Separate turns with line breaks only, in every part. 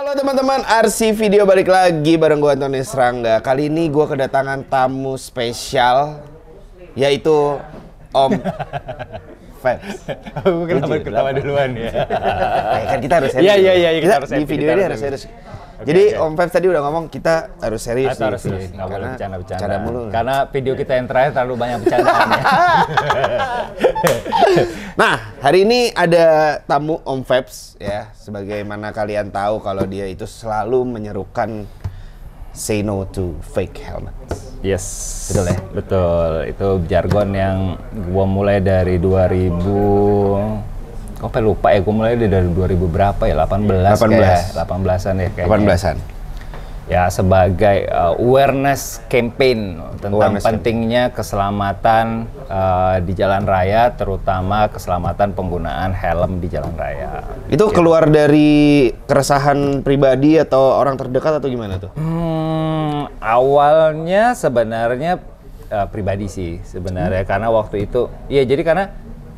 Halo teman-teman, RC Video balik lagi bareng gue Antoni Serangga. Kali ini gue kedatangan tamu spesial, yaitu Om Febs.
Kenapa ketawa duluan ya?
Kan kita harus serius.
Iya, kita harus
di video ini harus serius. Jadi Om Febs tadi udah ngomong kita harus serius.
Harus serius, nggak boleh bercanda
mulu.
Karena video kita yang terakhir terlalu banyak bercandaannya.
Nah, hari ini ada tamu Om Febs ya. Sebagaimana kalian tahu kalau dia itu selalu menyerukan say no to fake helmets.
Yes,
betul ya?
Betul, itu jargon yang gua mulai dari 2000. Kok lupa ya, gue mulai dari 2000 berapa ya? 18-an ya kayaknya.
18-an.
Ya, sebagai awareness campaign tentang pentingnya keselamatan di jalan raya, terutama keselamatan penggunaan helm di jalan raya.
Itu keluar dari keresahan pribadi atau orang terdekat atau gimana tuh?
Awalnya sebenarnya pribadi sih sebenarnya, karena waktu itu, iya jadi karena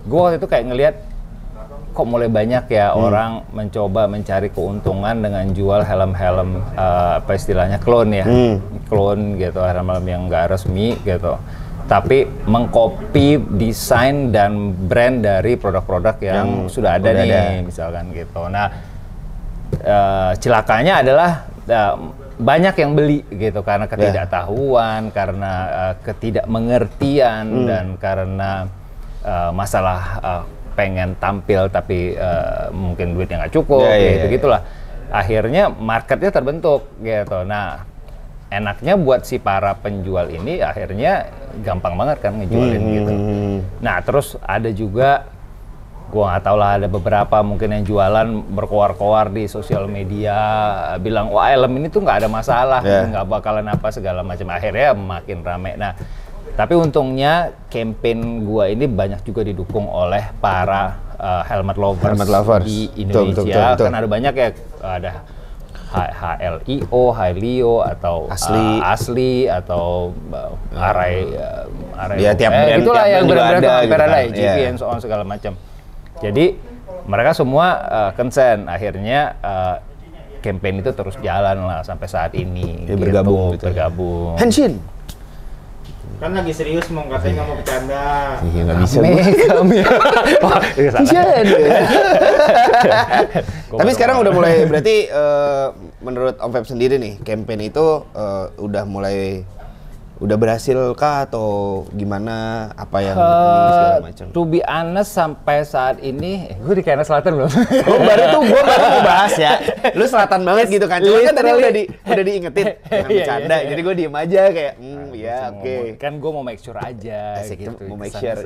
gue waktu itu kayak ngelihat kok mulai banyak ya orang mencoba mencari keuntungan dengan jual helm-helm apa istilahnya clone ya, clone gitu, helm-helm yang nggak resmi gitu, tapi mengcopy desain dan brand dari produk-produk yang sudah ada nih, misalkan gitu. Nah, celakanya adalah banyak yang beli gitu karena ketidaktahuan, karena ketidakmengertian dan karena masalah pengen tampil tapi mungkin duitnya nggak cukup, gitulah. Akhirnya marketnya terbentuk gitu. Nah, enaknya buat si para penjual ini akhirnya gampang banget kan ngejualin gitu. Nah, terus ada juga, gua nggak tahu lah, ada beberapa mungkin yang jualan berkoar-koar di sosial media bilang wah helm ini tuh nggak ada masalah, nggak bakalan apa segala macam. Akhirnya makin rame. Nah, tapi untungnya campaign gua ini banyak juga didukung oleh para helmet lovers di Indonesia. Betul. Kan ada banyak ya, ada HLIO, Hilio atau Asli atau Arai
ya, tiap brand
itulah yang benar-benar
ada
gitu, GP and so on segala macam. Jadi mereka semua concern, akhirnya campaign itu terus jalan lah sampai saat ini.
Ya, bergabung. Henshin
kan lagi serius, mau katanya nggak mau bercanda.
Iya, nggak bisa. Tapi sekarang udah mulai, berarti menurut Om Feb sendiri nih, campaign itu udah berhasil kah atau gimana, apa yang segala macam?
To be honest, sampai saat ini gue di Kaina Selatan belum.
Gue baru mau bahas ya. Lu selatan banget gitu kan. Cuma kan tadi udah diingetin jangan bercanda. Jadi gue diem aja kayak ya oke.
Kan gue mau make sure aja.
Asik, gitu. Mau make sure.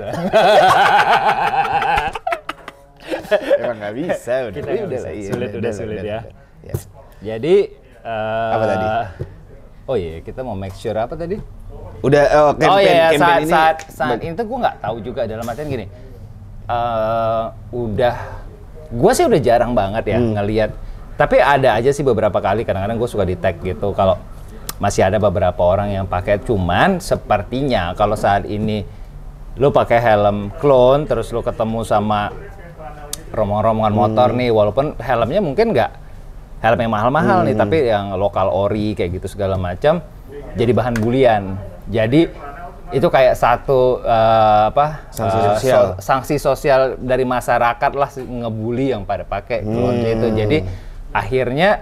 Emang nggak bisa.
Udah sulit ya. Jadi
apa tadi?
Oh iya, kita mau make sure apa tadi?
Udah campaign ini.
Saat itu gue nggak tahu juga, dalam artian gini. Gue sih udah jarang banget ya ngelihat. Tapi ada aja sih beberapa kali, kadang-kadang gue suka di tag gitu. Kalau masih ada beberapa orang yang pakai, cuman sepertinya kalau saat ini lo pakai helm clone, terus lo ketemu sama rombongan motor nih, walaupun helmnya mungkin nggak helm yang mahal-mahal nih, tapi yang lokal ori kayak gitu segala macam, jadi bahan bulian. Jadi itu kayak satu sanksi sosial dari masyarakat lah, ngebully yang pada pakai clone itu. Jadi akhirnya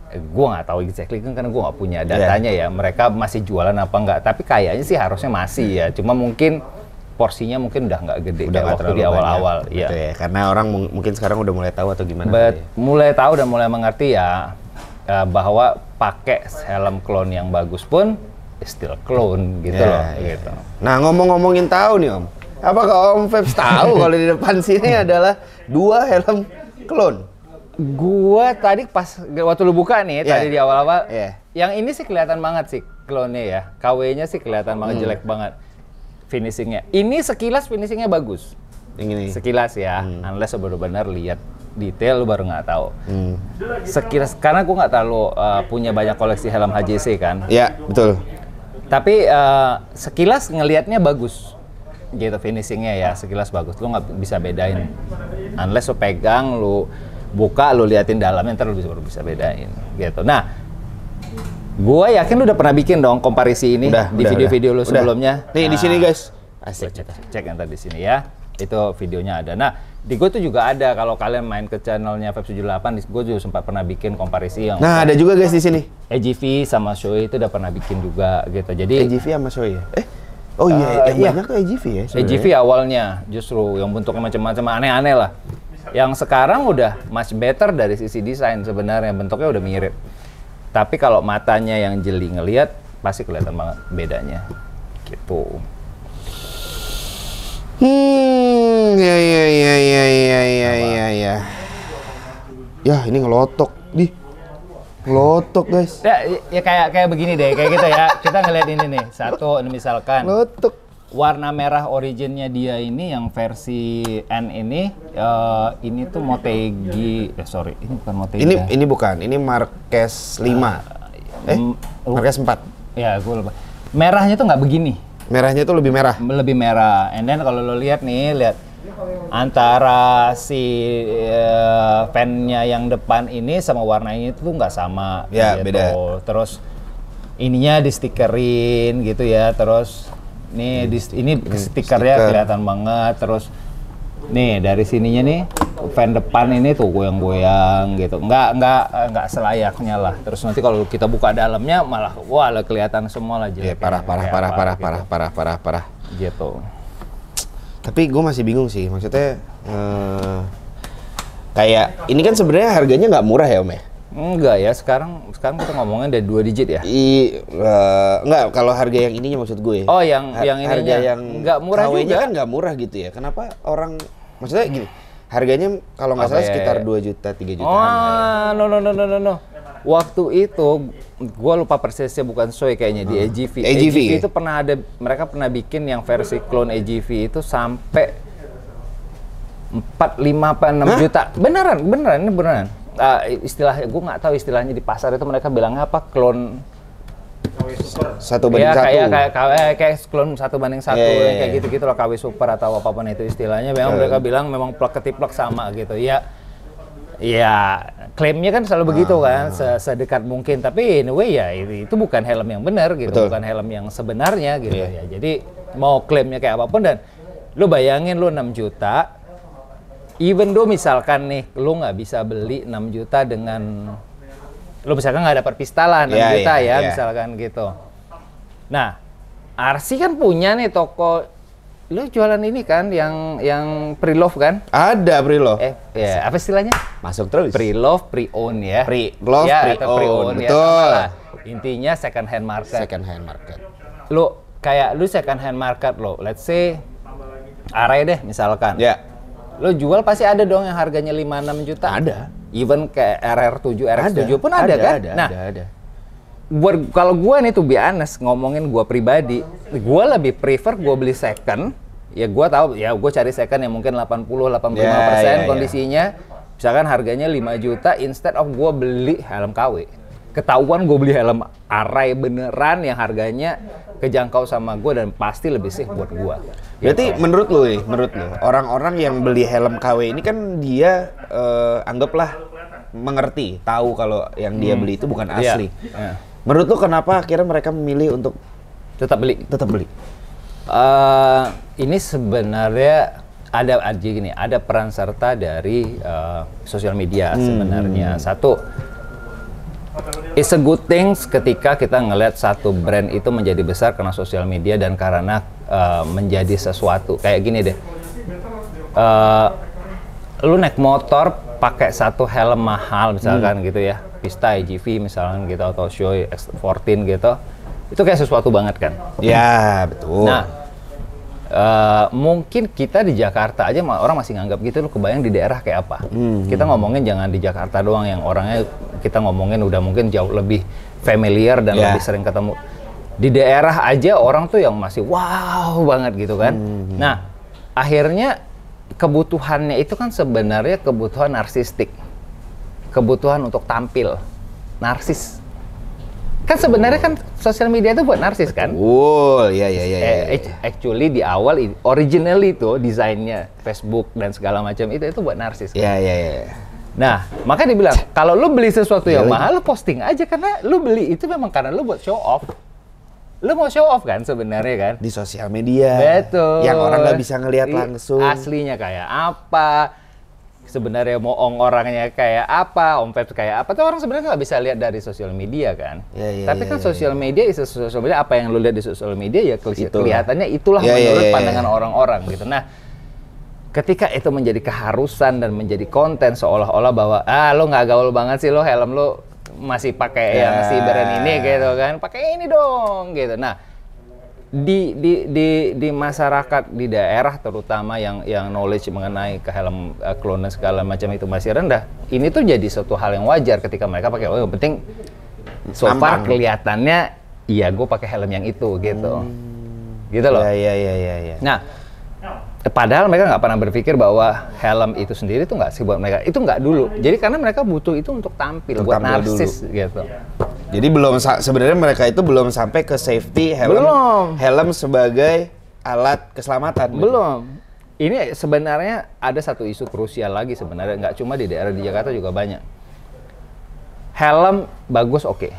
gue nggak tahu exactly kan, karena gue nggak punya datanya ya, mereka masih jualan apa nggak, tapi kayaknya sih harusnya masih ya, cuma mungkin porsinya mungkin udah nggak gede kayak waktu di awal-awal.
Iya, ya, karena orang mungkin sekarang udah mulai tahu atau gimana.
Mulai tahu dan mulai mengerti ya, bahwa pakai helm clone yang bagus pun still clone gitu loh. Gitu.
Nah, ngomongin tahu nih Om, apakah Om Febs tahu kalau di depan sini adalah 2 helm clone?
Gua tadi pas waktu lu buka nih tadi di awal-awal, yang ini sih kelihatan banget sih clone-nya ya, KW-nya sih kelihatan banget, jelek banget finishingnya. Ini sekilas finishingnya bagus.
Yang ini
sekilas ya, unless benar-benar lihat detail lu baru nggak tahu. Sekilas, karena gue nggak terlalu punya banyak koleksi helm HJC kan.
Iya, betul.
Tapi sekilas ngelihatnya bagus. gitu finishingnya ya, sekilas bagus. Lu nggak bisa bedain unless lu pegang, lu buka, lu liatin dalamnya, ntar lu baru bisa bedain gitu. Nah, gua yakin lu udah pernah bikin dong komparisi ini di video-video lu sebelumnya.
Nih di sini guys.
Asik. Cek yang tadi sini ya. Itu videonya ada. Nah, di gue tuh juga ada, kalau kalian main ke channelnya Feb78, gue juga sempat pernah bikin komparisi yang.
Nah, ada juga guys di sini.
AGV sama Shoei itu udah pernah bikin juga gitu. Jadi
AGV sama Shoei ya? Oh iya, yang banyak tuh AGV ya sebenarnya.
AGV awalnya justru yang bentuknya macam-macam aneh-aneh lah. Yang sekarang udah much better dari sisi desain sebenarnya, bentuknya udah mirip. Tapi kalau matanya yang jeli ngelihat pasti kelihatan banget bedanya. Gitu.
Ya. Ya, ini ngelotok. Ngelotok, guys.
Ya kayak begini deh, kayak gitu ya. Kita ngeliat ini nih. Satu, ini misalkan.
Ngelotok.
Warna merah originnya dia ini yang versi N ini tuh Motegi. Sorry, ini bukan Motegi.
Ini bukan. Ini Marquez 5. Marquez 4.
Ya, gue lupa. Merahnya tuh nggak begini.
Merahnya tuh lebih merah.
Lebih merah. And then kalau lo lihat antara si fan-nya yang depan ini sama warnanya itu nggak sama.
Ya,
gitu.
beda.
Terus ininya di stikerin gitu ya. Terus ini stikernya kelihatan banget. Terus nih dari sininya nih fan depan ini tuh goyang-goyang gitu. Nggak selayaknya lah. Terus nanti kalau kita buka dalamnya malah wah kelihatan semua lah jelek.
Parah.
Gitu.
Tapi gue masih bingung sih, maksudnya kayak ini kan sebenarnya harganya nggak murah ya Om ya?
Enggak ya, sekarang kita ngomongin dari 2 digit ya?
Enggak, kalau harga yang ininya maksud gue.
Oh, yang ininya.
Harga yang
nggak murah
KW-nya
juga.
kan nggak murah gitu ya? Kenapa orang, maksudnya gini, harganya kalau nggak salah sekitar 2 juta, 3 jutaan.
No. Waktu itu, gue lupa persisnya bukan Shoei kayaknya di AGV.
AGV
itu mereka pernah bikin yang versi clone AGV itu sampai 4, 5, apa 6 juta. Beneran, ini beneran. Istilahnya, gue nggak tahu istilahnya di pasar itu mereka bilangnya apa, clone
1:1.
Ya, kayak clone 1:1 kayak gitu-gitu lah, KW Super atau apapun itu istilahnya. Memang mereka bilang memang plug ketiplek sama gitu ya klaimnya kan selalu begitu kan, sedekat mungkin, tapi anyway ya itu bukan helm yang benar gitu. Betul. Bukan helm yang sebenarnya gitu ya. Jadi mau klaimnya kayak apapun, dan lu bayangin lu 6 juta, even though misalkan nih lu nggak bisa beli 6 juta dengan lu misalkan nggak dapat pistalan 6 juta misalkan gitu. Nah, RC kan punya nih toko. Lu jualan ini kan yang pre-love kan?
Ada pre-love.
Ya, apa istilahnya?
Masuk terus.
Pre-love, pre-own ya.
Pre-love,
ya,
pre-own.
Ya,
betul.
Intinya second hand market.
Second hand market.
Lu second hand market lo, let's say Arai deh misalkan.
Ya.
Lu jual pasti ada dong yang harganya 5-6 juta.
Ada.
Even kayak RR7, RX7 pun ada kan?
Ada.
Kalau gue nih tuh be honest, ngomongin gue pribadi, gue lebih prefer gue beli second. Ya gue tahu, ya gue cari second yang mungkin 80-85% kondisinya. Misalkan harganya 5 juta, instead of gue beli helm KW. Ketahuan gue beli helm Arai beneran yang harganya kejangkau sama gue dan pasti lebih safe buat gue.
Berarti menurut lu, orang-orang yang beli helm KW ini kan dia anggaplah mengerti, tahu kalau yang dia beli itu bukan asli.
Yeah.
Menurut lu kenapa akhirnya mereka memilih untuk
tetap beli? Ini sebenarnya ada peran serta dari sosial media sebenarnya. Satu, it's a good thing ketika kita ngelihat satu brand itu menjadi besar karena sosial media dan karena menjadi sesuatu. Kayak gini deh, lu naik motor pakai satu helm mahal misalkan gitu ya, Pista AGV misalkan gitu atau Shoei X14 gitu, itu kayak sesuatu banget kan?
Ya betul.
Nah, mungkin kita di Jakarta aja orang masih nganggap gitu, lu kebayang di daerah kayak apa? Kita ngomongin jangan di Jakarta doang yang orangnya kita ngomongin udah mungkin jauh lebih familiar dan lebih sering ketemu. Di daerah aja orang tuh yang masih wow banget gitu kan? Nah, akhirnya kebutuhannya itu kan sebenarnya kebutuhan narsistik, kebutuhan untuk tampil, narsis. Kan sebenarnya kan sosial media itu buat narsis kan?
Iya.
Actually di awal originally itu desainnya Facebook dan segala macam itu buat narsis.
Iya.
Nah, makanya dibilang kalau lu beli sesuatu yang
Iya
mahal, lu posting aja karena lu beli itu memang karena lu buat show off. Lu mau show off kan sebenarnya kan?
Di sosial media.
Betul.
Yang orang nggak bisa ngelihat langsung.
Aslinya kayak apa? Sebenarnya moong orangnya kayak apa? Om Peps kayak apa? Tuh orang sebenarnya nggak bisa lihat dari sosial media kan? Tapi kan sosial media sosial media apa yang lu lihat di sosial media ya kelihatannya itulah menurut pandangan orang-orang gitu. Nah, ketika itu menjadi keharusan dan menjadi konten seolah-olah bahwa lo nggak gaul banget sih lo, helm lo masih pakai yang si brand ini gitu kan, pakai ini dong gitu. Nah, di masyarakat di daerah terutama yang knowledge mengenai ke helm clone dan segala macam itu masih rendah, ini tuh jadi suatu hal yang wajar ketika mereka pakai yang penting so far kelihatannya iya gue pakai helm yang itu gitu. Gitu loh.
Iya.
Nah, padahal mereka nggak pernah berpikir bahwa helm itu sendiri tuh nggak sih buat mereka. Itu nggak dulu. Jadi karena mereka butuh itu untuk tampil buat narsis gitu.
Jadi belum sebenarnya mereka itu belum sampai ke safety helm sebagai alat keselamatan.
Belum. Ini sebenarnya ada satu isu krusial lagi sebenarnya, nggak cuma di daerah di Jakarta juga banyak. Helm bagus oke.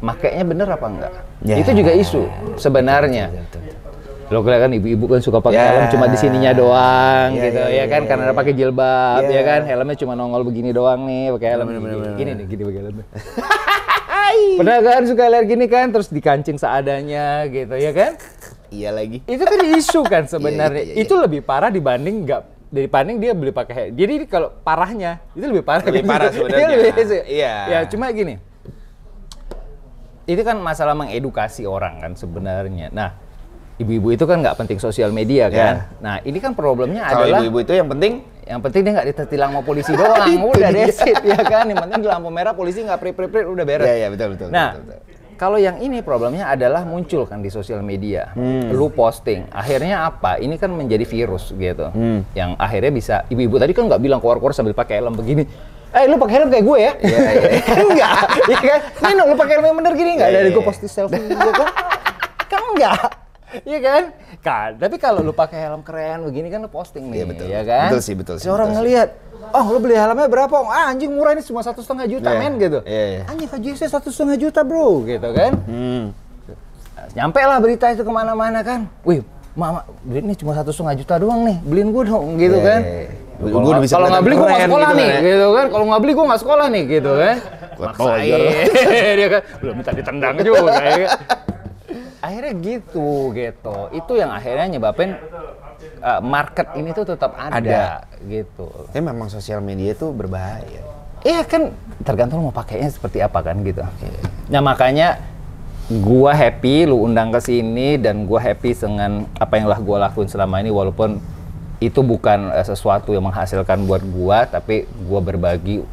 Makainya bener apa enggak? Itu juga isu sebenarnya. Lo kelihatan ibu-ibu kan suka pakai helm cuma di sininya doang gitu ya kan karena pakai jilbab ya kan, helmnya cuma nongol begini doang nih, pakai helm gini nih, gini pakai helm. Pernah kan suka lihat gini kan terus dikancing seadanya gitu ya kan?
Iya lagi.
Itu kan isu kan sebenarnya. Itu lebih parah dibanding dia beli pakai helm. Jadi kalau parahnya itu lebih parah.
Lebih parah sebenarnya.
Iya. Ya cuma gini. Itu kan masalah mengedukasi orang kan sebenarnya. Nah, ibu-ibu itu kan nggak penting sosial media kan. Nah, ini kan problemnya adalah
ibu-ibu itu yang penting
dia nggak ditilang sama polisi doang. Udah desit ya kan. Yang penting di lampu merah polisi nggak prit udah beres.
Iya, betul.
Nah, kalau yang ini problemnya adalah muncul kan di sosial media. Lu posting. Akhirnya apa? Ini kan menjadi virus gitu. Yang akhirnya bisa ibu-ibu tadi kan nggak bilang keluar-keluar sambil pakai helm begini. Lu pakai helm kayak gue ya? Iya. Enggak. Iya kan? Nino, lu pakai helm yang bener gini enggak? Dari gue posting selfie gue kan enggak. Iya kan? Tapi kalau lu pakai helm keren begini kan lu posting nih, ya kan?
Betul sih.
Orang ngelihat, lu beli helmnya berapa? Anjing murah ini cuma 1,5 juta men gitu. Anjing KJC 1,5 juta bro, gitu kan? Nyampe lah berita itu kemana-mana kan? Wih, mama beli ini cuma 1,5 juta doang nih, beliin gue dong, gitu kan? Kalau nggak beli gue nggak sekolah nih, gitu kan? Kalau nggak beli gue nggak sekolah nih, gitu kan? Maksain, dia kan belum minta ditendang juga. Akhirnya gitu. Itu yang akhirnya nyebabin market ini tuh tetap ada. Gitu.
Tapi memang sosial media itu berbahaya.
Iya kan, tergantung mau pakainya seperti apa kan gitu. Nah makanya gua happy lu undang ke sini dan gua happy dengan apa yang gua lakuin selama ini, walaupun itu bukan sesuatu yang menghasilkan buat gua, tapi gua berbagi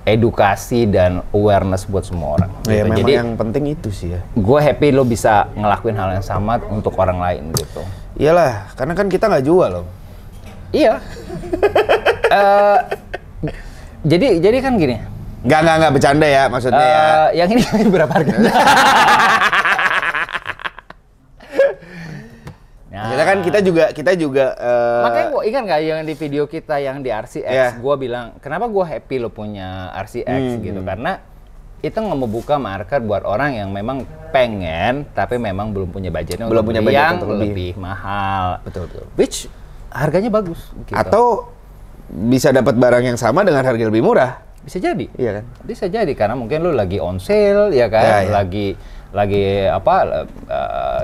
edukasi dan awareness buat semua orang.
Ya,
gitu.
Jadi yang penting itu sih ya.
Gue happy lo bisa ngelakuin hal yang sama untuk orang lain gitu.
Iyalah, karena kan kita nggak jual loh.
Iya. Jadi kan gini.
Nggak bercanda ya maksudnya ya.
Yang ini berapa harganya?
Maksudnya kan kita juga
makanya gue ingat nggak yang di video kita yang di RCX, gue bilang kenapa gue happy lo punya RCX gitu, karena itu ngebuka market buat orang yang memang pengen tapi memang belum punya budgetnya untuk yang lebih mahal.
Betul.
Which harganya bagus. Gitu.
Atau bisa dapat barang yang sama dengan harga lebih murah.
Bisa jadi.
Iya kan?
Bisa jadi karena mungkin lo lagi on sale ya kan, lagi apa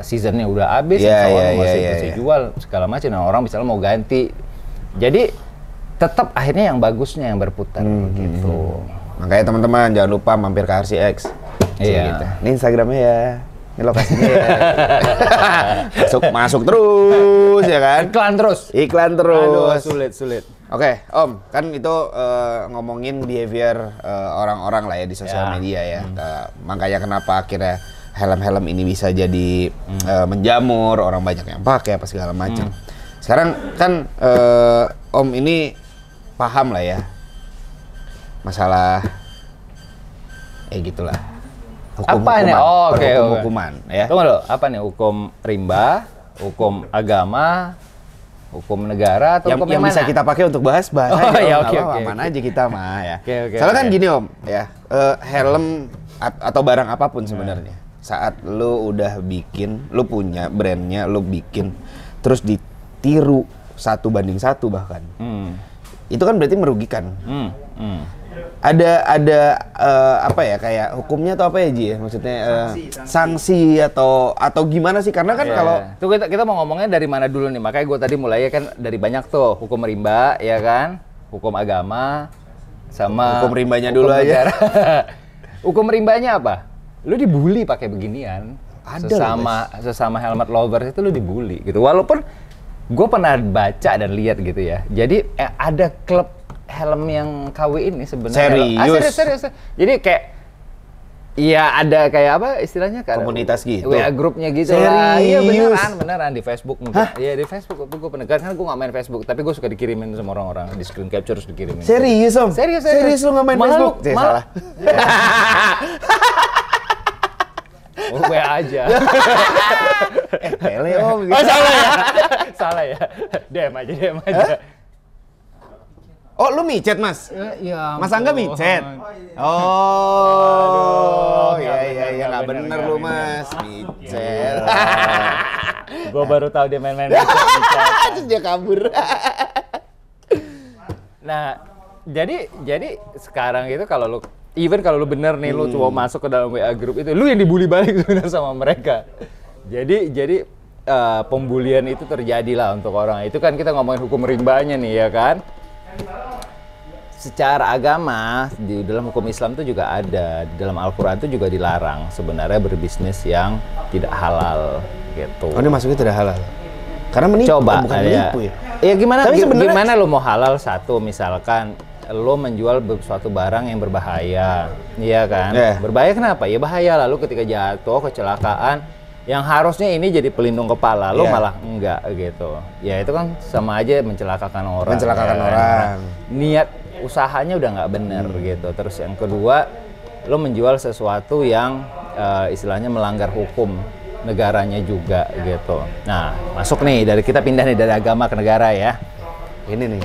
seasonnya udah habis, orang masih jual segala macam, dan orang misalnya mau ganti, jadi tetap akhirnya yang bagusnya yang berputar gitu.
Makanya teman-teman jangan lupa mampir ke RCX.
Iya.
Gitu. Ini Instagramnya ya, ini lokasinya ya. masuk terus ya kan? Iklan terus.
Aduh, sulit.
Oke, Om, kan itu ngomongin behavior orang-orang lah ya di sosial media ya. Makanya kenapa akhirnya helm-helm ini bisa jadi menjamur, orang banyak yang pakai apa segala macam. Sekarang kan Om ini paham lah ya masalah gitulah.
Apa nih?
Hukuman ya.
Tunggu dulu, apa nih hukum rimba, hukum agama, Hukum negara atau
yang
hukum yang
bisa
mana?
kita pakai untuk bahas
Oh,
aja.
ya,
Om.
oke,
Nggak apa-apa,
oke,
aman
oke.
aja kita mah ya.
Oke,
Soalnya kan
oke.
gini Om, ya helm atau barang apapun sebenarnya. Saat lu udah bikin, lu punya brandnya, lu bikin, terus ditiru 1 banding 1 bahkan. Itu kan berarti merugikan. Ada apa ya, kayak hukumnya atau apa ya Ji ya? Maksudnya sanksi atau gimana sih? Karena kan kalau
Tuh kita mau ngomongnya dari mana dulu nih? Makanya gue tadi mulainya kan dari banyak tuh, hukum rimba ya kan, hukum agama, sama
Hukum rimbanya
hukum
dulu aja.
negara. Hukum rimbanya apa? Lu dibully pakai beginian.
Ada
Sesama helmet lovers itu lu dibully gitu. Walaupun gue pernah baca dan lihat gitu ya. Jadi ada klub helm yang KW ini sebenarnya.
Serius?
Serius. Jadi kayak iya ada kayak apa istilahnya kan?
Komunitas gitu.
WA grupnya gitu lah. Iya
Serius?
beneran di Facebook mungkin. Iya di Facebook tuh gue pernah. Karena gue nggak main Facebook, tapi gue suka dikirimin sama orang-orang, di screen capture terus dikirimin.
Serius Om?
Serius.
Serius lu nggak main Facebook? Salah.
Oh, WA aja.
Tele Om.
Oh salah ya. Salah ya. DM aja.
Oh lu micet Mas?
Iya.
Mas Angga micet?
Aduh,
iya
nggak
nggak bener lu Mas, micet.
Gue baru tahu dia main-main.
Terus dia kabur.
Nah, jadi sekarang itu kalau lu kalau lu bener nih lu coba masuk ke dalam WA group itu, lu yang dibully balik sebenarnya sama mereka. Jadi pembulian itu terjadi lah untuk orang. Itu kan kita ngomongin hukum rimbanya nih ya kan. Secara agama di dalam hukum Islam itu juga ada, di dalam Al-Qur'an itu juga dilarang sebenarnya berbisnis yang tidak halal gitu.
Oh ini masuknya tidak halal? Karena menipu,
Coba
bukan
ya.
menipu ya?
Ya gimana?
Tapi sebenarnya
Gimana lo mau halal satu misalkan lo menjual suatu barang yang berbahaya, iya kan? Berbahaya kenapa? Ya bahaya lalu ketika jatuh kecelakaan, yang harusnya ini jadi pelindung kepala, lo malah enggak gitu. Ya itu kan sama aja mencelakakan orang.
Mencelakakan
ya,
orang.
Niat usahanya udah nggak bener gitu. Terus yang kedua, lo menjual sesuatu yang istilahnya melanggar hukum negaranya juga gitu. Nah, masuk nih dari kita pindah nih dari agama ke negara ya.
Ini nih.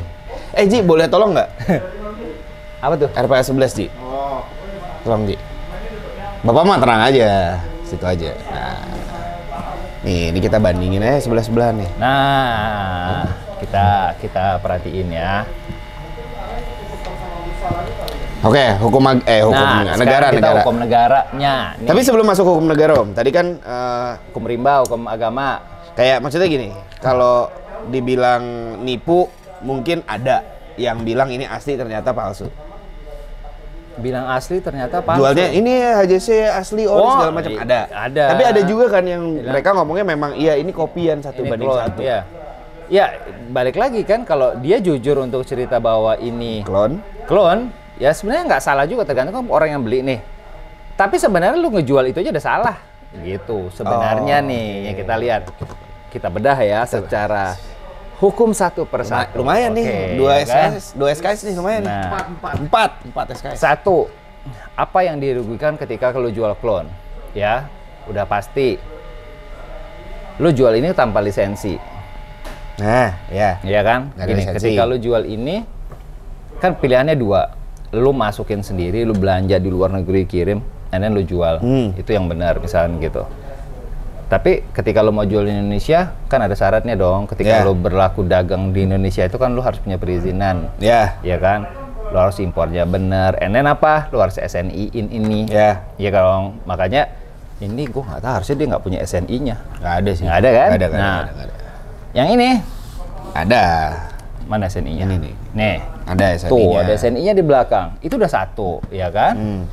Ji, boleh tolong nggak?
Apa tuh?
RPS 11 Ji. Tolong Ji. Bapak mah tenang aja, situ aja. Nah, ini kita bandingin aja sebelah-sebelah nih.
Nah, kita perhatiin ya.
Oke, hukum negara.
Hukum negaranya. Nih.
Tapi sebelum masuk hukum negara Om, tadi kan
Hukum rimba, hukum agama.
kayak maksudnya gini, kalau dibilang nipu mungkin ada yang bilang ini asli ternyata palsu.
Bilang asli ternyata palsu.
Jualnya ini HJC asli segala macam ada. Tapi ada juga kan yang mereka ngomongnya memang iya ini kopian 1 banding 1.
Iya. Ya, balik lagi kan kalau dia jujur untuk cerita bahwa ini klon, ya sebenarnya nggak salah juga, tergantung orang yang beli nih. Tapi sebenarnya lu ngejual itu aja udah salah. Gitu sebenarnya nih yang kita lihat. Kita bedah ya secara hukum satu persatu.
Lumayan nih, 2 SKS nih lumayan nih.
Nah,
4 SKS.
Satu, apa yang dirugikan ketika lu jual klon? Ya, udah pasti. Lu jual ini tanpa lisensi.
Nah, ya.
Iya kan? Gini, ketika lu jual ini, kan pilihannya 2. Lu masukin sendiri, lu belanja di luar negeri, kirim, and then lu jual. Itu yang benar, misalnya gitu. Tapi ketika lo mau jual di Indonesia, kan ada syaratnya dong. Ketika lo berlaku dagang di Indonesia itu kan lo harus punya perizinan. Ya kan? Lo harus impornya bener. And then apa? Lo harus SNI-in ini. Ya kalau makanya ini gue nggak tahu, harusnya dia nggak punya SNI-nya.
Nggak ada sih.
Nggak ada kan?
Nggak ada.
Yang ini?
Ada.
Mana SNI-nya?
Ini nih.
Nih.
Ada SNI-nya.
Tuh, ada SNI-nya di belakang. Itu udah satu, ya kan?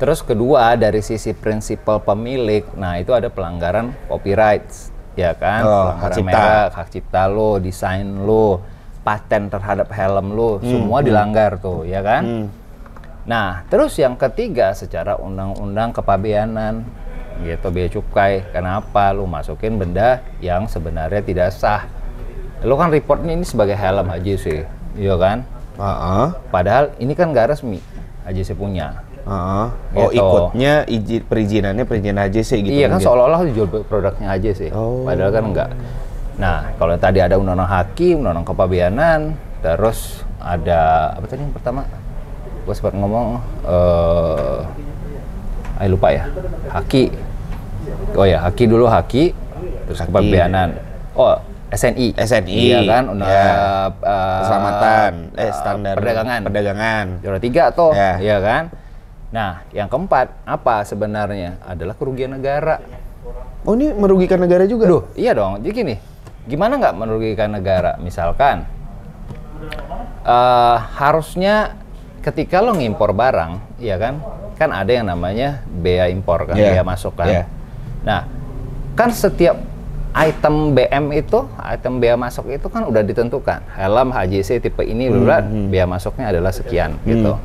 Terus kedua, dari sisi prinsipal pemilik, nah itu ada pelanggaran copyright, ya kan? Pelanggaran hak cipta lo, desain lo, paten terhadap helm lo, semua dilanggar tuh, ya kan? Nah, terus yang ketiga, secara undang-undang kepabeanan, gitu, bea cukai, kenapa lo masukin benda yang sebenarnya tidak sah? Lo kan reportnya ini sebagai helm HJC, ya kan? Padahal ini kan nggak resmi, HJC punya.
Gitu. Ikutnya perizinan HJC gitu.
Iya kan, seolah-olah dijual produknya HJC. Padahal kan enggak. Nah, kalau tadi ada undang-undang haki, undang-undang kepabeanan, terus ada apa tadi yang pertama? Gue sempat ngomong, lupa ya, haki. Oh ya, haki dulu haki, terus haki. Kepabeanan. Oh, SNI.
SNI.
Iya kan,
keselamatan, standar perdagangan.
Juara 3 tuh, iya kan. Nah, yang keempat apa sebenarnya adalah kerugian negara.
Oh, ini merugikan negara juga?
Duh, iya dong. Jadi gini, gimana nggak merugikan negara? Misalkan, harusnya ketika lo ngimpor barang, ya kan ada yang namanya bea impor kan, bea masuk kan. Nah, kan setiap item BM itu, item bea masuk itu kan udah ditentukan. Helm HJC tipe ini, bea masuknya adalah sekian gitu.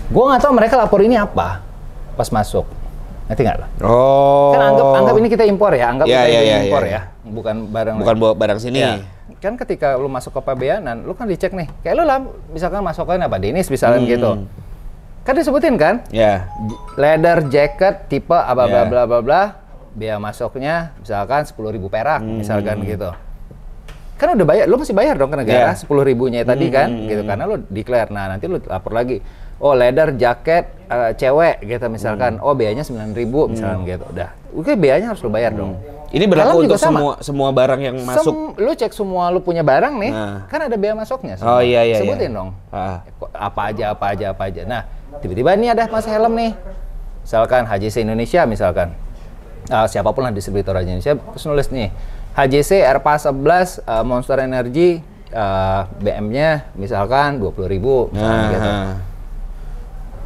Gue nggak tahu mereka lapor ini apa pas masuk. Ngerti nggak lo?
Oh.
Kan anggap ini kita impor ya, kita impor ya. Bukan
bawa barang sini.
Ya. Kan ketika lu masuk ke pabeanan, lu kan dicek nih. Kayak lu lah, misalkan masukkan apa, Denis misalkan gitu. Kan disebutin kan? Leather jacket tipe bla bla bla bla. Biaya masuknya misalkan 10.000 perak misalkan gitu. Kan udah bayar, lu masih bayar dong ke negara 10.000-nya tadi kan, gitu karena lu declare. Nah, nanti lu lapor lagi. Oh, leather jacket cewek gitu misalkan. Oh, biayanya 9.000 misalkan gitu. Udah. Oke, biayanya harus lu bayar dong.
Ini berlaku untuk semua barang yang masuk.
Lu cek semua lu punya barang nih, kan ada biaya masuknya. Semua.
Oh iya.
Sebutin dong. Apa aja. Nah, tiba-tiba ini ada mas helm nih. Misalkan HJC Indonesia misalkan. Siapapun lah distributor Indonesia, terus nulis nih HJC Airpas 11 Monster Energy BM-nya misalkan 20.000 gitu.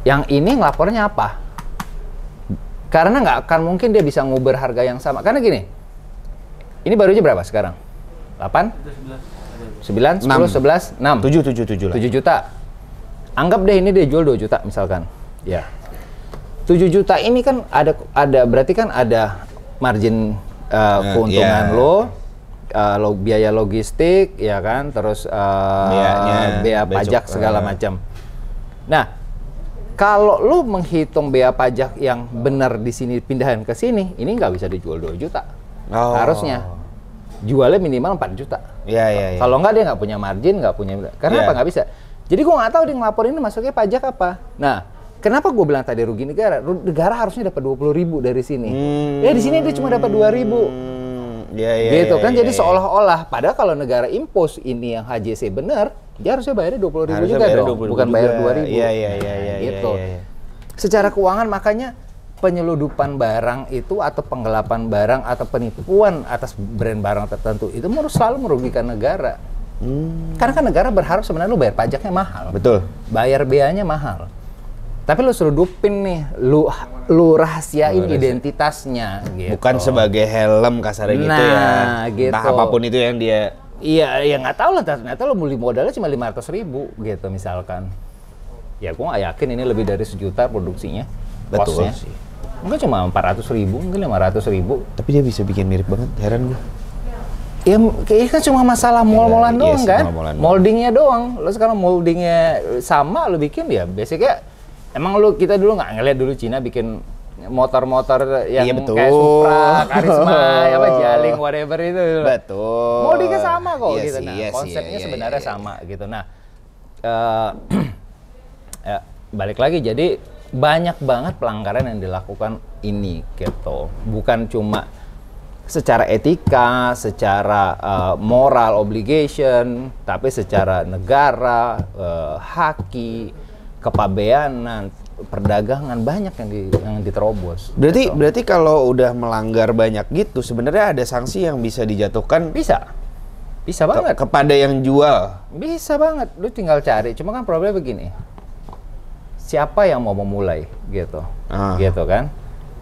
Yang ini ngelapornya apa? Karena nggak akan mungkin dia bisa nguber harga yang sama. Karena gini, ini barunya berapa sekarang? 8? 9, 10, 11, 6. 7 juta. Anggap deh ini dia jual 2 juta misalkan. Ya. 7 juta ini kan ada berarti kan ada margin keuntungan lo, biaya logistik ya kan, terus bea pajak segala macam. Nah, kalau lo menghitung bea pajak yang benar di sini pindahan ke sini, ini nggak bisa dijual 2 juta. Harusnya jualnya minimal 4 juta. Kalau nggak dia nggak punya margin, nggak punya. Karena apa nggak bisa? Jadi gue nggak tahu dia ngelapor ini masuknya pajak apa. Nah, kenapa gue bilang tadi rugi negara? Negara harusnya dapat 20.000 dari sini. Ya di sini dia cuma dapat 2.000. Gitu kan. Jadi seolah-olah padahal kalau negara impose ini yang HJC benar, dia harusnya bayarnya 20.000 juga dong. Bukan bayar 2.000. Gitu. Secara keuangan makanya penyeludupan barang itu atau penggelapan barang atau penipuan atas brand barang tertentu itu harus selalu merugikan negara. Karena kan negara berharap sebenarnya lu bayar pajaknya mahal.
Betul.
Bayar beanya mahal. Tapi lu seludupin nih, lu rahasiain identitasnya gitu.
Bukan sebagai helm kasarnya gitu ya.
Gitu.
Entah apapun itu yang dia.
Iya, ya nggak tahu lah, ternyata lu beli modalnya cuma 500.000 gitu misalkan. Ya gua nggak yakin ini lebih dari 1 juta produksinya.
Betul
kosnya.
sih.
Mungkin cuma 400.000, mungkin 500.000.
Tapi dia bisa bikin mirip banget, heran gua.
Ya kayaknya kan cuma masalah mol-molan doang kan? Moldingnya doang. Lo sekarang moldingnya sama, lo bikin ya basicnya. Emang kita dulu nggak ngeliat dulu Cina bikin motor-motor yang kayak Supra, Karisma, Jaling, whatever itu.
Betul.
Moldingnya sama kok gitu. Nah, konsepnya sebenarnya sama gitu. Nah, ya, balik lagi jadi banyak banget pelanggaran yang dilakukan ini gitu. Bukan cuma secara etika, secara moral obligation, tapi secara negara, haki, kepabeanan, perdagangan banyak yang diterobos.
Berarti kalau udah melanggar banyak gitu, sebenarnya ada sanksi yang bisa dijatuhkan?
Bisa banget.
Kepada yang jual? Bisa
banget. Lu tinggal cari. Cuma kan problemnya begini. Siapa yang mau memulai gitu? Gitu kan?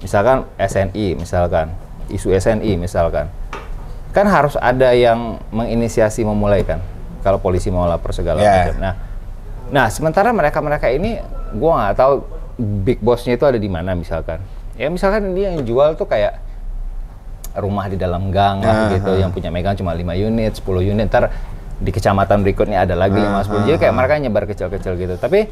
Misalkan SNI, misalkan isu SNI misalkan. Kan harus ada yang menginisiasi memulai kan. Kalau polisi mau lapor segala macam. Nah, sementara mereka ini, gua nggak tahu big boss-nya itu ada di mana misalkan. Ya misalkan dia yang jual tuh kayak rumah di dalam gang lah gitu, yang punya megang cuma 5 unit, 10 unit. Ntar di kecamatan berikutnya ada lagi 5-10. Jadi kayak mereka nyebar kecil-kecil gitu. Tapi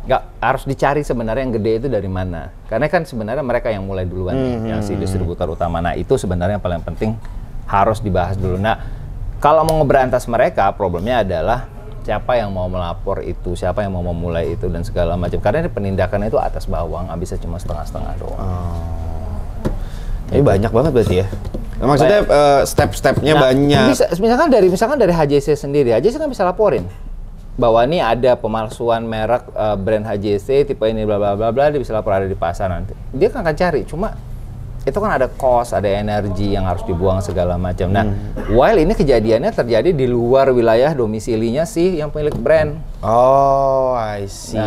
nggak harus dicari sebenarnya yang gede itu dari mana. Karena kan sebenarnya mereka yang mulai duluan, yang si distributor utama. Nah itu sebenarnya yang paling penting harus dibahas dulu. Nah, kalau mau ngeberantas mereka, problemnya adalah siapa yang mau melapor itu, siapa yang mau memulai itu dan segala macam. Karena penindakan itu atas bawah, nggak bisa cuma setengah-setengah doang.
Ini banyak banget berarti ya. Nah, maksudnya step-stepnya banyak.
Misalkan dari HJC sendiri, HJC kan bisa laporin bahwa ini ada pemalsuan merek brand HJC tipe ini bla bla bla bla, dia bisa lapor, ada di pasar nanti. Dia kan akan cari, cuma itu kan ada cost, ada energi yang harus dibuang segala macam. Nah, while ini kejadiannya terjadi di luar wilayah domisilinya sih yang pemilik brand.
Oh, I see.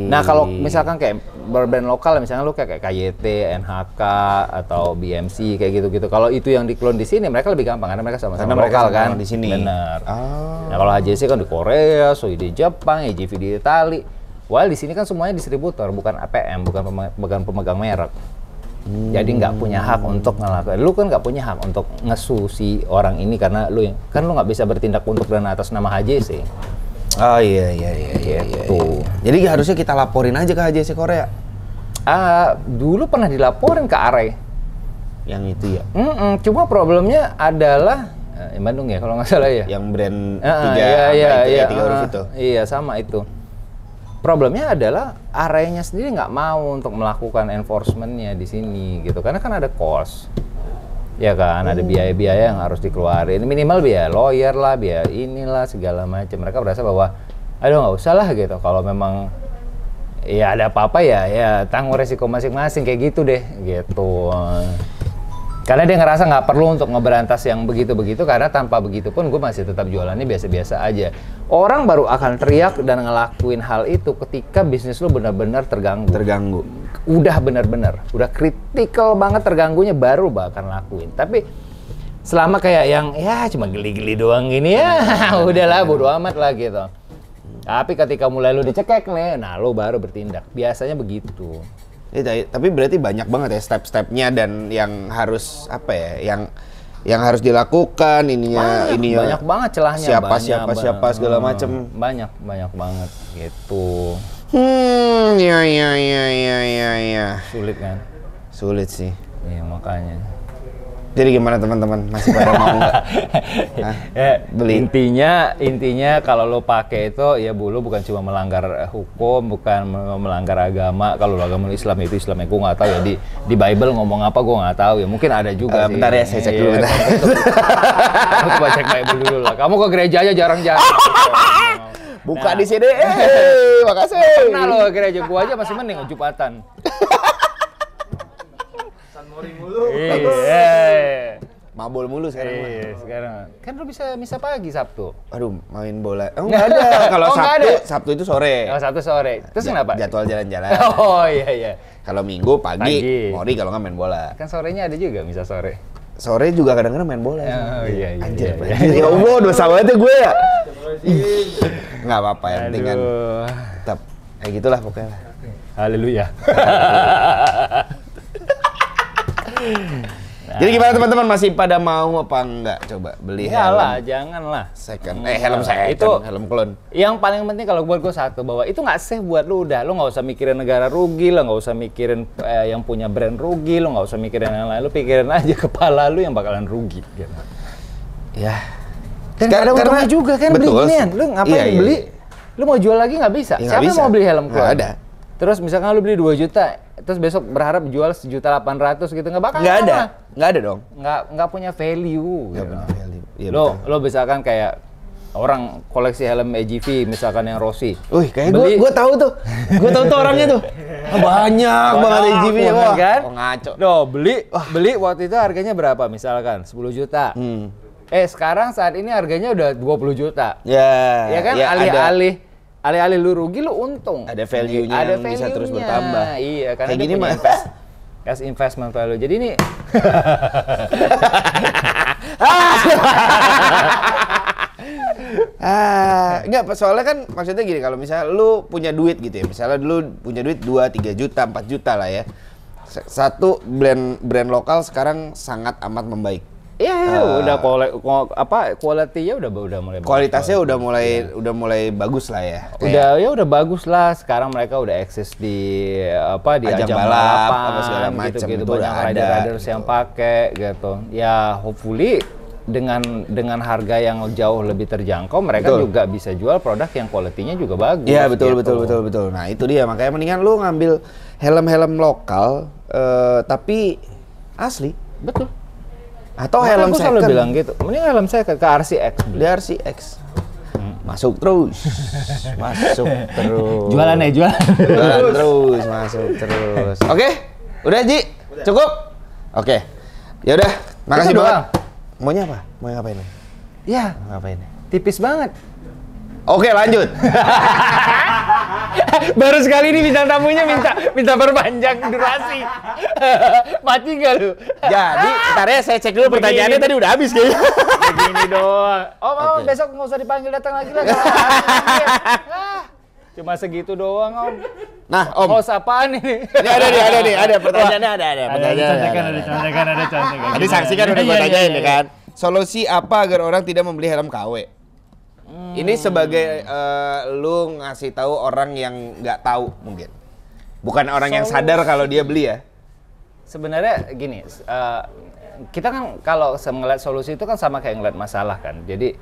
Nah, kalau misalkan kayak brand lokal, misalnya lu kayak KYT, NHK atau BMC kayak gitu-gitu. Kalau itu yang diklon di sini, mereka lebih gampang karena mereka sama-sama lokal kan.
Di sini.
Benar. Nah, kalau HJC kan di Korea, Soi di Jepang, EJV di Itali. While di sini kan semuanya distributor, bukan APM, bukan pemegang merek. Jadi nggak punya hak untuk ngelakuin. Lu kan nggak punya hak untuk ngesu si orang ini karena lu nggak bisa bertindak untuk dan atas nama HJC.
Oh iya. Tuh. Jadi harusnya kita laporin aja ke HJC Korea.
Dulu pernah dilaporin ke Arai.
Yang itu ya.
Cuma problemnya adalah Bandung ya kalau nggak salah ya.
Yang brand tiga huruf itu.
Iya sama itu. Problemnya adalah Arainya sendiri nggak mau untuk melakukan enforcement-nya di sini gitu, karena kan ada cost, ya kan, ada biaya-biaya yang harus dikeluarin, minimal biaya lawyer lah, biaya inilah segala macam. Mereka berasa bahwa, aduh nggak usah lah gitu, kalau memang ya ada apa-apa ya tanggung resiko masing-masing kayak gitu deh gitu. Karena dia ngerasa nggak perlu untuk ngeberantas yang begitu-begitu, karena tanpa begitu pun gue masih tetap jualannya biasa-biasa aja. Orang baru akan teriak dan ngelakuin hal itu ketika bisnis lo benar-benar terganggu. Udah benar-benar, udah kritikal banget terganggunya, baru bahkan lakuin. Tapi selama kayak yang ya cuma geli-geli doang gini ya, udahlah bodo amat lah gitu. Tapi ketika mulai lo dicekek nih, nah lo baru bertindak. Biasanya begitu.
Tapi berarti banyak banget ya step-stepnya dan yang harus yang harus dilakukan ininya
banyak banget celahnya,
siapa segala macem,
banyak banget gitu.
Ya.
Sulit kan?
Sulit sih.
Iya makanya.
Jadi gimana teman-teman, masih pada mau nggak beli?
Intinya kalau lo pakai itu ya lo bukan cuma melanggar hukum, bukan melanggar agama. Kalau agama Islam itu Islamnya gue nggak tahu ya, di Bible ngomong apa gue nggak tahu ya, mungkin ada juga sih.
Bentar ya, saya cek dulu.
Kamu coba cek Bible dulu lah. Kamu ke gereja aja jarang-jarang.
Buka di sini. Makasih.
Pernah lo ke gereja, gua aja masih mending Jumatan. Iya.
Mabol mulu sekarang.
Iya, sekarang. Kan lu bisa misa pagi Sabtu.
Aduh, main bola. Oh, enggak ada. Kalau Sabtu itu sore.
Oh, Sabtu sore. Terus kenapa?
Jadwal jalan-jalan.
Oh, iya.
Kalau Minggu pagi. Mori kalau nggak main bola.
Kan sorenya ada juga misa sore.
Sore juga kadang-kadang main bola.
Oh, iya.
Anjir. Ya Allah, dosa banget ya gue ya. Nggak apa-apa, yang penting kan tetap kayak gitulah pokoknya.
Haleluya.
Jadi gimana teman-teman, masih pada mau apa enggak coba beli helm?
Iyalah, janganlah.
Helm second,
itu
helm clone.
Yang paling penting kalau buat gue satu, bahwa itu nggak safe buat lu. Udah, lu nggak usah mikirin negara rugi, lu nggak usah mikirin yang punya brand rugi, lu nggak usah mikirin yang lain. Lu pikirin aja kepala lu yang bakalan rugi. Gitu.
Ya.
Dan nggak ada untungnya juga kan beli ginian. Lu ngapain beli? Lu mau jual lagi nggak bisa.
Ya,
siapa yang mau beli helm clone?
Nggak ada.
Terus misalkan lu beli 2 juta, terus besok berharap jual 1.800.000 gitu, nggak bakal.
Nggak ada dong.
Nggak punya value.
Nggak punya value. Ya,
lo misalkan kayak orang koleksi helm EJV, misalkan yang Rossi.
Wih, kayak gue tahu tuh. Gue tahu tuh orangnya tuh. Banyak banget EJV
wah, kan?
Oh, ngaco.
Beli waktu itu harganya berapa? Misalkan 10 juta. Sekarang saat ini harganya udah 20 juta. Ya kan? Alih-alih lu rugi, lu untung.
Ada value-nya yang bisa terus bertambah.
Iya, karena
kayak gini mah
as investment value. Jadi ini
enggak, soalnya kan maksudnya gini, kalau misalnya lu punya duit gitu ya. Misalnya dulu punya duit 2, 3 juta, 4 juta lah ya. Satu brand lokal sekarang sangat amat membaik.
Iya, udah quality-nya udah mulai bagus.
Kualitasnya udah mulai bagus lah ya.
Udah bagus lah. Sekarang mereka udah eksis di ajang balap
apa segala macam
gitu. Banyak rider-riders yang pakai gitu. Ya, hopefully dengan harga yang jauh lebih terjangkau, mereka juga bisa jual produk yang kualitinya juga bagus.
Iya, betul. Nah, itu dia, makanya mendingan lu ngambil helm-helm lokal tapi asli.
Betul.
Atau
Makanya
helm
aku selalu
second.
bilang gitu. Mending helm saya ke RCX.
Di RCX. Masuk terus. Masuk terus.
Jualan.
Jualan terus, masuk terus. Oke, udah Ji, cukup. Oke, ya udah, makasih
Itu
banget.
doang.
Maunya apa? Mau ngapain nih?
Ya,
Mau ngapain nih?
tipis banget.
Oke, lanjut.
Baru sekali ini bintang tamunya minta perpanjang durasi. Mati nggak lu?
Jadi, ntar ya saya cek dulu pertanyaannya tadi udah habis kayaknya.
Begini doang. Om,
Oke.
besok nggak usah dipanggil datang lagi lah. Kalau ah, cuma segitu doang, Om.
Nah, Om.
Host apaan ini?
Ini ada nih, ada pertanyaannya ada.
Ada contekan.
Tadi saksikan udah gue tanyain ya kan. Solusi apa agar orang tidak membeli helm KW? Ini sebagai lu ngasih tahu orang yang nggak tahu mungkin. Bukan orang yang sadar kalau dia beli ya.
Sebenarnya gini, kita kan kalau ngeliat solusi itu kan sama kayak ngeliat masalah kan. Jadi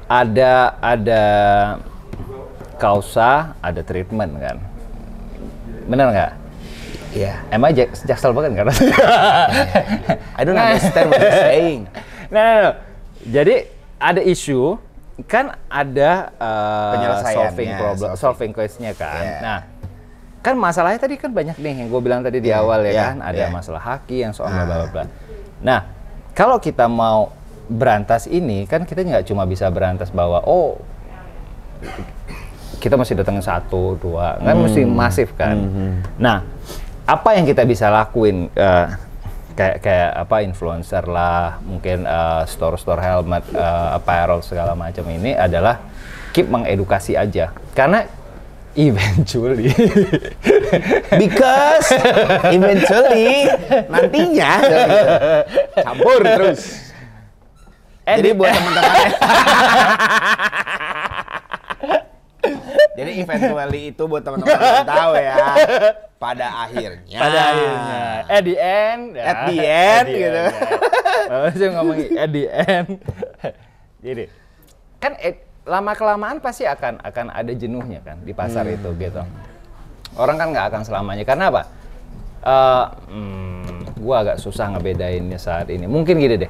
ada kausa, ada treatment kan. Bener nggak?
Iya.
Emang jaksel banget kan?
I don't understand what you're saying.
No. Jadi ada isu, kan ada
Penyelesaiannya,
solving case-nya kan.
Yeah.
Nah, kan masalahnya tadi kan banyak nih yang gue bilang tadi di awal ya kan. Ada
yeah.
masalah haki yang soal bla bla bla. Nah, kalau kita mau berantas ini, kan kita nggak cuma bisa berantas bahwa kita mesti datangin 1, 2, kan mesti masif kan. Nah, apa yang kita bisa lakuin? Kayak apa influencer lah, mungkin store helmet, apparel segala macam ini adalah keep mengedukasi aja. Karena eventually
Because eventually nantinya campur terus. Jadi buat teman-teman jadi eventually itu buat teman-teman yang tahu ya. Pada akhirnya.
At the end
gitu.
Saya ngomong at the end. Jadi kan lama kelamaan pasti akan ada jenuhnya kan di pasar itu gitu. Orang kan nggak akan selamanya. Karena apa? Gua agak susah ngebedainnya saat ini. Mungkin gini deh.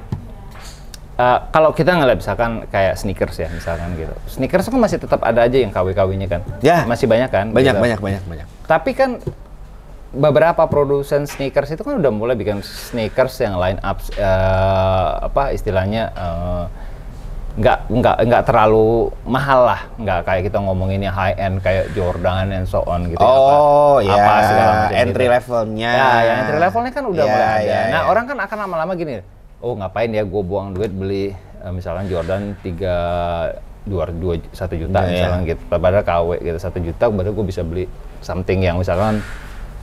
Kalau kita ngeliat misalkan kayak sneakers ya misalkan gitu. Sneakers kan masih tetap ada aja yang KW-KW-nya kan.
Ya.
Masih banyak kan?
Banyak.
Tapi kan beberapa produsen sneakers itu kan udah mulai bikin sneakers yang line up istilahnya nggak terlalu mahal lah, nggak kayak kita ngomongin yang high end kayak Jordan and so on gitu.
Apa
segala macam
entry
gitu.
levelnya.
Ya, yang entry levelnya kan udah mulai ada. Nah,
ya.
orang kan akan lama-lama gini, ngapain ya gue buang duit beli misalkan Jordan 1 juta misalkan gitu, padahal KW gitu 1 juta, baru gue bisa beli something yang misalkan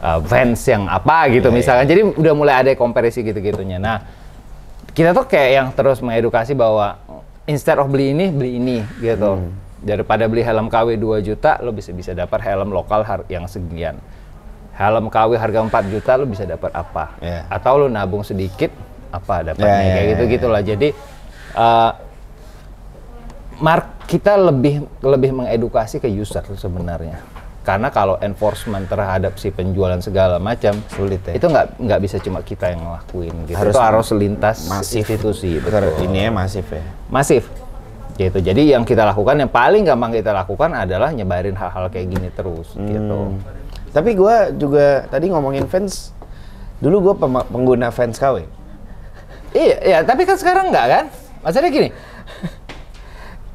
Vans yang apa gitu misalkan. Jadi udah mulai ada komparisi gitu-gitunya. Nah, kita tuh kayak yang terus mengedukasi bahwa instead of beli ini gitu. Daripada beli helm KW 2 juta, lo bisa dapat helm lokal yang sekian. Helm KW harga 4 juta, lo bisa dapat apa? Atau lo nabung sedikit, apa dapatnya kayak gitu-gitulah. Jadi kita lebih mengedukasi ke user sebenarnya. Karena kalau enforcement terhadap si penjualan segala macam
sulit ya.
Itu nggak bisa cuma kita yang ngelakuin gitu. Harus lintas institusi.
Ini ya masif ya.
Masif. Gitu. Jadi yang kita lakukan, yang paling gampang kita lakukan adalah nyebarin hal-hal kayak gini terus gitu.
Tapi gue juga tadi ngomongin fans. Dulu gue pengguna fans KW.
Iya, tapi kan sekarang nggak kan? Maksudnya gini.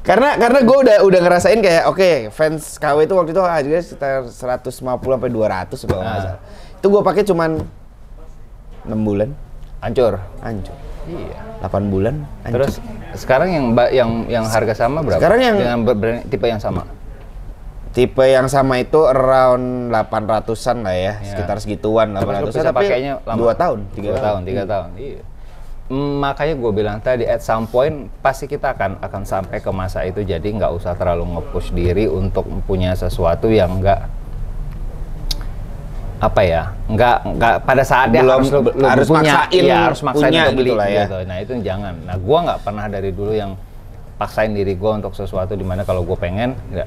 Karena gue udah ngerasain kayak oke, fans KW itu waktu itu harganya sekitar 150 sampai 200 kalau nggak salah. Itu gue pakai cuman 6 bulan.
Hancur.
Iya. 8 bulan. Hancur.
Terus sekarang yang harga sama berapa?
Sekarang yang
dengan tipe yang sama.
Tipe yang sama itu around 800-an lah ya, sekitar segituan 800-an, tapi
pakainya lama.
2 tahun, 3
tahun. Iya. Makanya gue bilang tadi, at some point pasti kita akan sampai ke masa itu, jadi nggak usah terlalu nge-push diri untuk punya sesuatu yang nggak apa ya, nggak pada saatnya
Belum,
harus punya,
maksain,
ya harus maksain
punya
untuk beli
gitu lah ya.
gitu. Nah itu jangan. Nah gua nggak pernah dari dulu yang paksain diri gua untuk sesuatu dimana kalau gua pengen, nggak.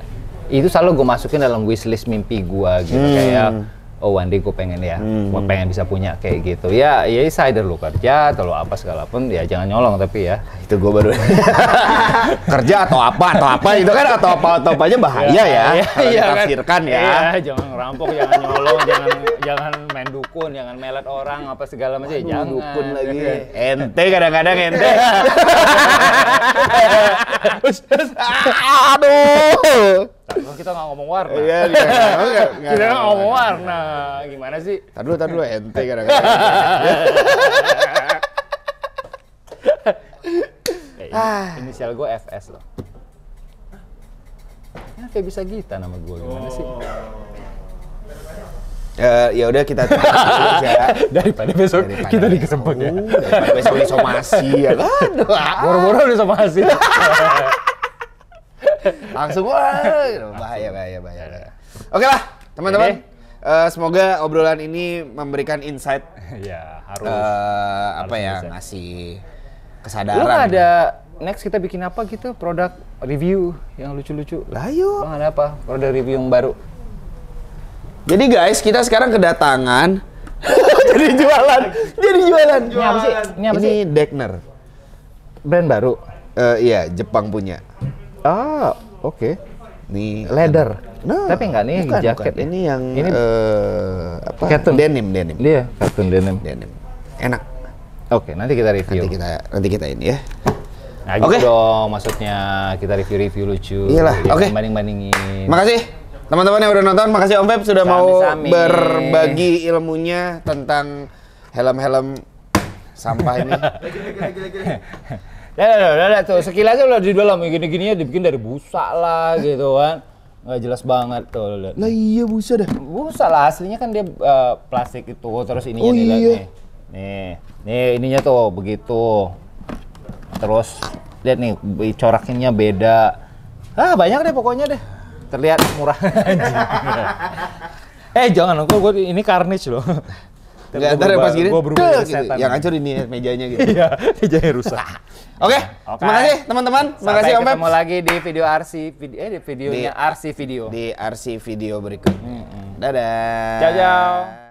Itu selalu gua masukin dalam wishlist mimpi gua gitu, kayak oh one day gue pengen ya, gue pengen bisa punya kayak gitu. Ya either lu kerja atau lu apa segala pun, ya jangan nyolong tapi ya.
Itu gue baru kerja atau apa itu kan atau apa aja bahaya ya. Kalau ditafsirkan ya.
Iya, jangan ngerampok, jangan nyolong, jangan main dukun, jangan melet orang apa segala macam. Jangan
dukun lagi. Ente kadang-kadang ente. Aduh.
Kita nggak ngomong warna.
Iya,
Kita nggak ngomong warna. Gimana sih?
Tar dulu ente kadang-kadang.
Inisial gue FS loh. Ya Feby Sagita nama gue, gimana sih?
Ya udah kita aja.
Daripada besok kita dikesempet ya.
Daripada besok disomasi ya kan.
Boro-boro disomasi.
Langsung bahaya. Oke lah, teman-teman. Semoga obrolan ini memberikan insight.
Ya, harus.
Apa ya,
bisa.
ngasih
Lu
kesadaran.
nggak ada next kita bikin apa gitu, produk review yang lucu-lucu?
Lah yuk.
Lu nggak ada apa? Produk review yang baru?
Jadi guys, kita sekarang kedatangan jadi jualan.
Ini apa sih?
Ini Dekner.
Brand baru?
Iya, Jepang punya.
Ah, oke.
Nih
Leather.
Nah,
Tapi enggak nih
bukan,
jaket.
bukan. Ini yang
Ini
apa?
cotton.
Denim.
Dia cotton denim.
Enak.
Oke, nanti kita review.
Nanti kita ini ya.
Nah, gitu dong, maksudnya kita review lucu.
Iyalah, oke.
Banding-bandingin.
Makasih teman-teman yang udah nonton. Makasih Om Feb sudah mau
Sami-sami.
berbagi ilmunya tentang helm-helm sampah ini.
Ya, tuh sekilas aja udah di dalam gini-gininya dibikin dari busa lah gitu kan. Nggak jelas banget tuh lihat.
Lah iya busa dah.
Busa lah, aslinya kan dia plastik itu, terus ininya
Oh,
nih, lihat
iya.
nih ininya tuh begitu. Terus lihat nih coraknya beda. Banyak deh pokoknya deh. Terlihat murah. Jangan dong, ini Carnage loh.
Enggak, ntar pas gini,
gua berubah jadi
gitu.
setan.
Yang hancur ini mejanya gitu.
Iya, mejanya rusak.
Oke, terima kasih teman-teman. Terima kasih Om Feb.
Ketemu lagi di video RC di videonya RC Video.
Di RC video berikutnya. Dadah.
Ciao.